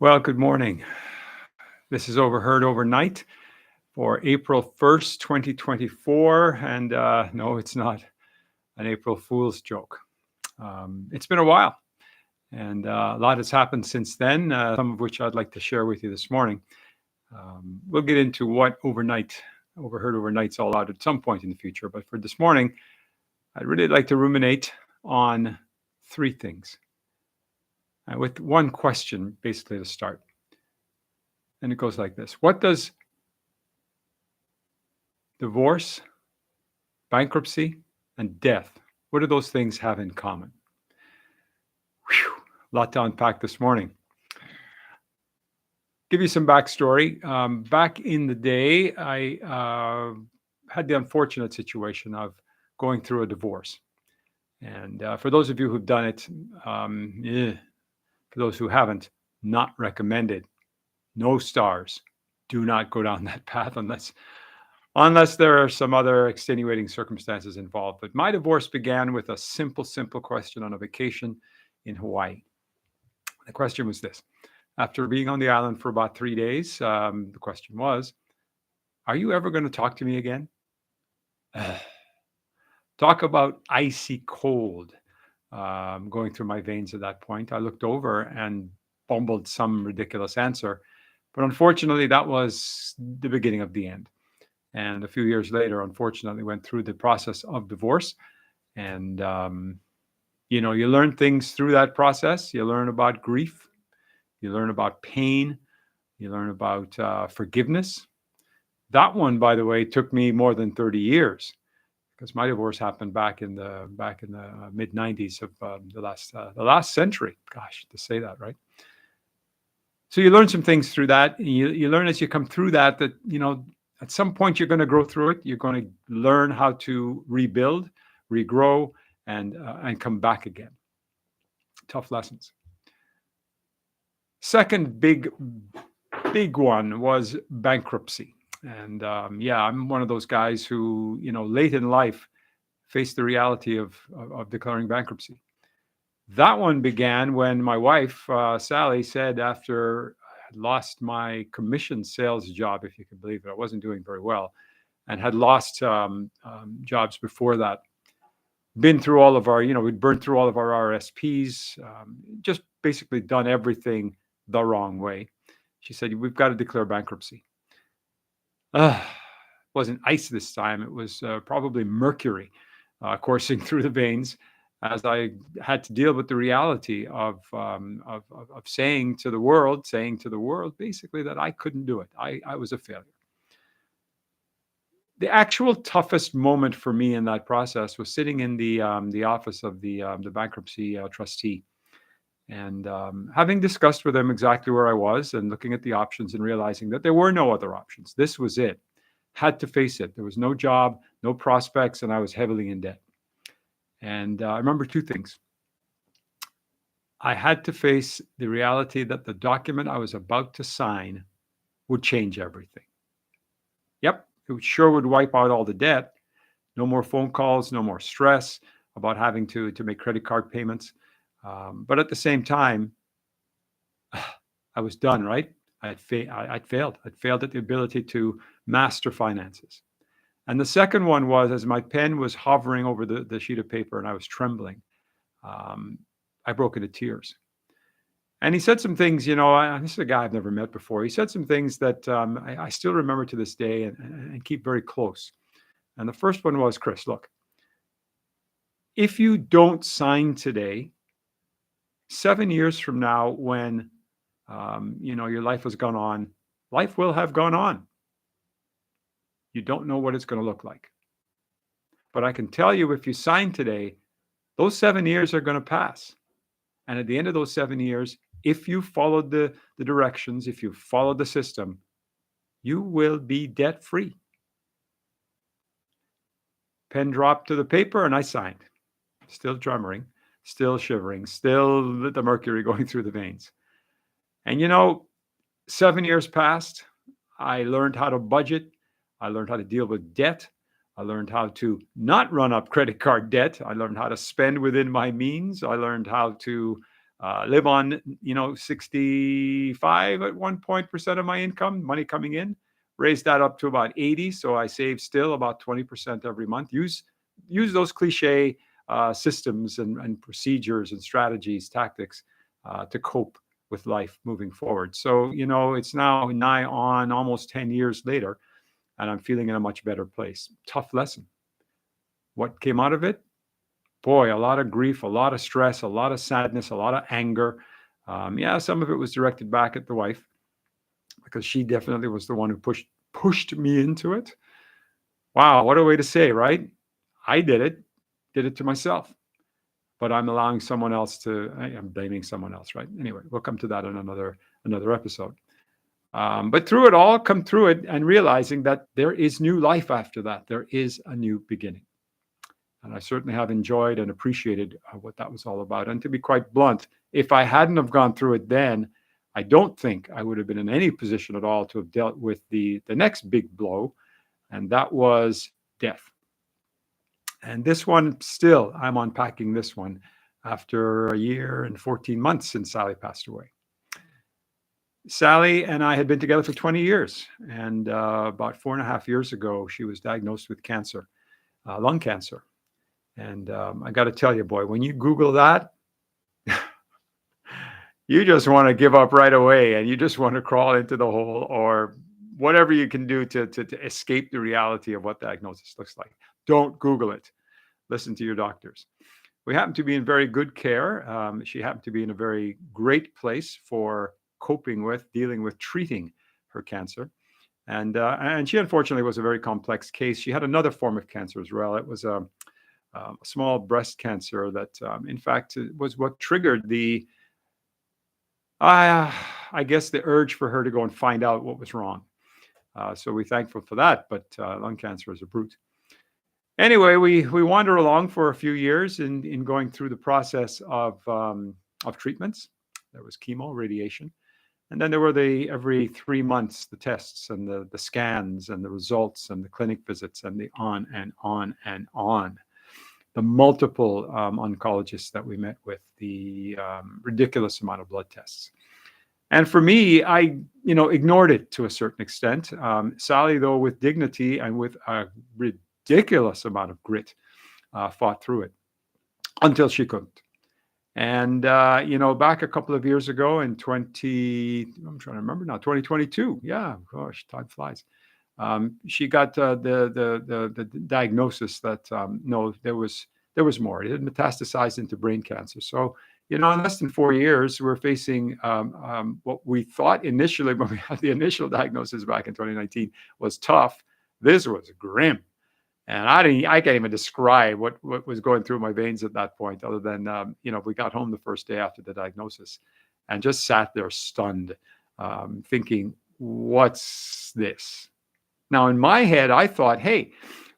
Well, good morning. This is Overheard overnight for April 1st, 2024. And no, it's not an April Fool's joke. It's been a while, and a lot has happened since then, some of which I'd like to share with you this morning. We'll get into what Overheard overnight's all about at some point in the future. But for this morning, I'd really like to ruminate on three things, with one question basically to start. And it goes like this: what does divorce, bankruptcy, and death, what do those things have in common? Whew, a lot to unpack this morning. Give you some backstory. Back in the day, I had the unfortunate situation of going through a divorce. And for those of you who've done it, for those who haven't, not recommended. No stars. Do not go down that path unless there are some other extenuating circumstances involved. But my divorce began with a simple question on a vacation in Hawaii. The question was this: after being on the island for about 3 days, the question was, are you ever going to talk to me again? Talk about icy cold going through my veins at that point. I looked over and bumbled some ridiculous answer. But unfortunately, that was the beginning of the end. And a few years later, unfortunately, went through the process of divorce. And, you learn things through that process. You learn about grief. You learn about pain. You learn about forgiveness. That one, by the way, took me more than 30 years because my divorce happened back in the mid 90s of the last century. Gosh, to say that, right? So you learn some things through that. You learn as you come through that at some point you're going to grow through it. You're going to learn how to rebuild, regrow, and come back again. Tough lessons. Second big one was bankruptcy. And I'm one of those guys who, late in life faced the reality of declaring bankruptcy. That one began when my wife, Sally, said after I had lost my commission sales job, if you can believe it, I wasn't doing very well, and had lost jobs before that. Been through all of our, we'd burned through all of our RSPs, just basically done everything the wrong way. She said, we've got to declare bankruptcy. It wasn't ice this time. It was probably mercury coursing through the veins, as I had to deal with the reality of saying to the world basically that I couldn't do it. I was a failure. The actual toughest moment for me in that process was sitting in the office of the bankruptcy trustee, and having discussed with him exactly where I was and looking at the options and realizing that there were no other options. This was it. Had to face it. There was no job, no prospects, and I was heavily in debt. And I remember two things. I had to face the reality that the document I was about to sign would change everything. Yep, it sure would wipe out all the debt. No more phone calls, no more stress about having to make credit card payments. But at the same time, I was done, right? I'd failed. I'd failed at the ability to master finances. And the second one was, as my pen was hovering over the sheet of paper and I was trembling, I broke into tears. And he said some things, this is a guy I've never met before. He said some things that I still remember to this day and keep very close. And the first one was, Chris, look, if you don't sign today, 7 years from now, when, your life has gone on, life will have gone on. You don't know what it's going to look like. But I can tell you, if you sign today, those 7 years are going to pass. And at the end of those 7 years, if you followed the directions, if you followed the system, you will be debt-free. Pen dropped to the paper and I signed. Still drumming, still shivering, still the mercury going through the veins. And 7 years passed. I learned how to budget. I learned how to deal with debt. I learned how to not run up credit card debt. I learned how to spend within my means. I learned how to live on, 65 at one point percent of my income, money coming in, raise that up to about 80. So I save still about 20% every month. Use those cliche systems and procedures and strategies, tactics to cope with life moving forward. So, it's now nigh on almost 10 years later, and I'm feeling in a much better place. Tough lesson. What came out of it? Boy, a lot of grief, a lot of stress, a lot of sadness, a lot of anger. Yeah, some of it was directed back at the wife because she definitely was the one who pushed me into it. Wow, what a way to say, right? I did it to myself, but I'm allowing someone else I'm blaming someone else, right? Anyway, we'll come to that in another episode. But through it all, come through it and realizing that there is new life after that. There is a new beginning. And I certainly have enjoyed and appreciated what that was all about. And to be quite blunt, if I hadn't have gone through it then, I don't think I would have been in any position at all to have dealt with the next big blow, and that was death. And this one, still, I'm unpacking this one after a year and 14 months since Sally passed away. Sally and I had been together for 20 years, and about 4.5 years ago, she was diagnosed with cancer, lung cancer. And I got to tell you, boy, when you Google that, you just want to give up right away, and you just want to crawl into the hole or whatever you can do to escape the reality of what diagnosis looks like. Don't Google it. Listen to your doctors. We happen to be in very good care. She happened to be in a very great place for coping with, dealing with, treating her cancer. And she unfortunately was a very complex case. She had another form of cancer as well. It was a small breast cancer that, in fact, was what triggered I guess, the urge for her to go and find out what was wrong. So we're thankful for that, but lung cancer is a brute. Anyway, we wander along for a few years in going through the process of treatments. There was chemo, radiation, and then there were every 3 months, the tests and the scans and the results and the clinic visits and the on and on and on. The multiple oncologists that we met with, the ridiculous amount of blood tests. And for me, I ignored it to a certain extent. Sally, though, with dignity and with a ridiculous amount of grit, fought through it until she couldn't. And, back a couple of years ago in 2022. Yeah, gosh, time flies. She got the diagnosis that no, there was more. It had metastasized into brain cancer. So, in less than 4 years, we're facing what we thought initially when we had the initial diagnosis back in 2019 was tough. This was grim. And I can't even describe what was going through my veins at that point, other than, we got home the first day after the diagnosis and just sat there stunned, thinking, what's this? Now, in my head, I thought, hey,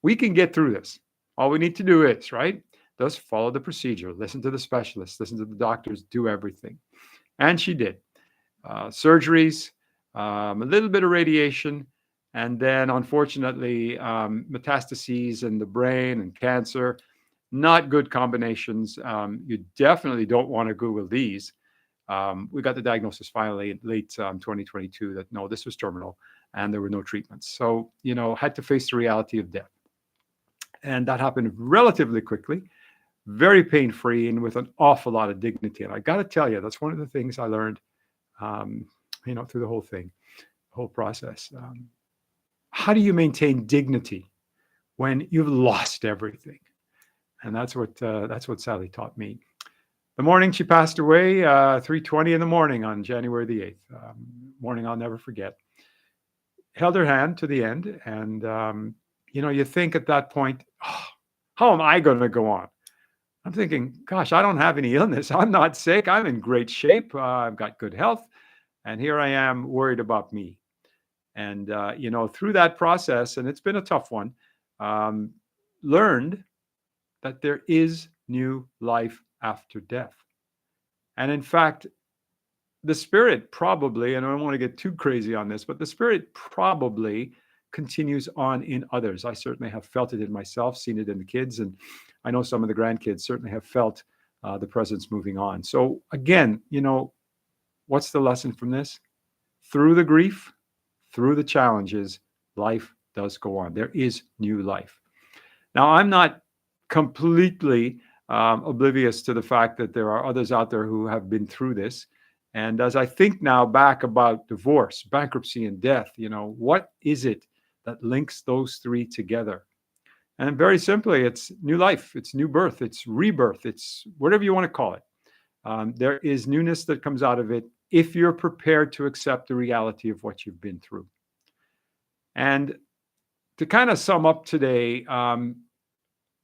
we can get through this. All we need to do is, right, just follow the procedure, listen to the specialists, listen to the doctors, do everything. And she did. Surgeries, a little bit of radiation, and then, unfortunately, metastases in the brain and cancer. Not good combinations. You definitely don't want to Google these. We got the diagnosis finally in late 2022 that, no, this was terminal and there were no treatments. So, had to face the reality of death. And that happened relatively quickly, very pain-free, and with an awful lot of dignity. And I got to tell you, that's one of the things I learned, through the whole thing, the whole process. How do you maintain dignity when you've lost everything? And that's what Sally taught me. The morning she passed away, 3:20 in the morning on January the 8th, morning I'll never forget. Held her hand to the end, and you think at that point, how am I going to go on? I'm thinking, gosh, I don't have any illness. I'm not sick. I'm in great shape. I've got good health, and here I am worried about me. And through that process, and it's been a tough one, learned that there is new life after death. And in fact, the spirit probably, and I don't want to get too crazy on this, but the spirit probably continues on in others. I certainly have felt it in myself, seen it in the kids, and I know some of the grandkids certainly have felt the present's moving on. So again, what's the lesson from this? Through the grief, through the challenges, life does go on. There is new life. Now, I'm not completely oblivious to the fact that there are others out there who have been through this. And as I think now back about divorce, bankruptcy, and death, what is it that links those three together? And very simply, it's new life, it's new birth, it's rebirth, it's whatever you want to call it. There is newness that comes out of it if you're prepared to accept the reality of what you've been through. And to kind of sum up today,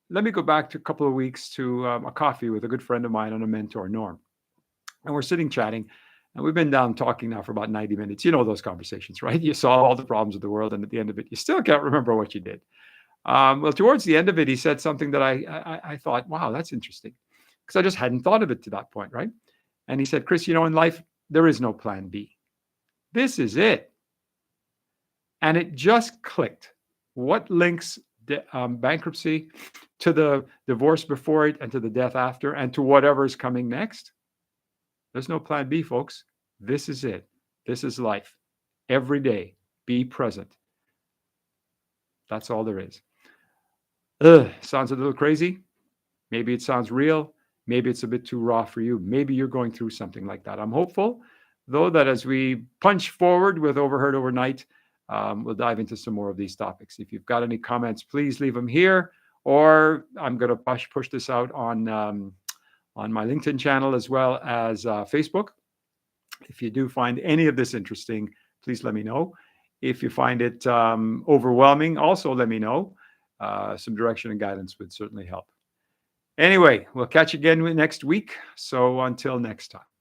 let me go back to a couple of weeks to a coffee with a good friend of mine and a mentor, Norm. And we're sitting chatting, and we've been down talking now for about 90 minutes. You know those conversations, right? You solve all the problems of the world, and at the end of it, you still can't remember what you did. Well, towards the end of it, he said something that I thought, wow, that's interesting, because I just hadn't thought of it to that point, right? And he said, Chris, in life, there is no plan B. This is it. And it just clicked. What links bankruptcy to the divorce before it and to the death after and to whatever is coming next? There's no plan B, folks. This is it. This is life. Every day, be present. That's all there is. Sounds a little crazy. Maybe it sounds real. Maybe it's a bit too raw for you. Maybe you're going through something like that. I'm hopeful, though, that as we punch forward with Overheard Overnight, we'll dive into some more of these topics. If you've got any comments, please leave them here, or I'm going to push this out on my LinkedIn channel as well as Facebook. If you do find any of this interesting, please let me know. If you find it overwhelming, also let me know. Some direction and guidance would certainly help. Anyway, we'll catch you again next week. So until next time.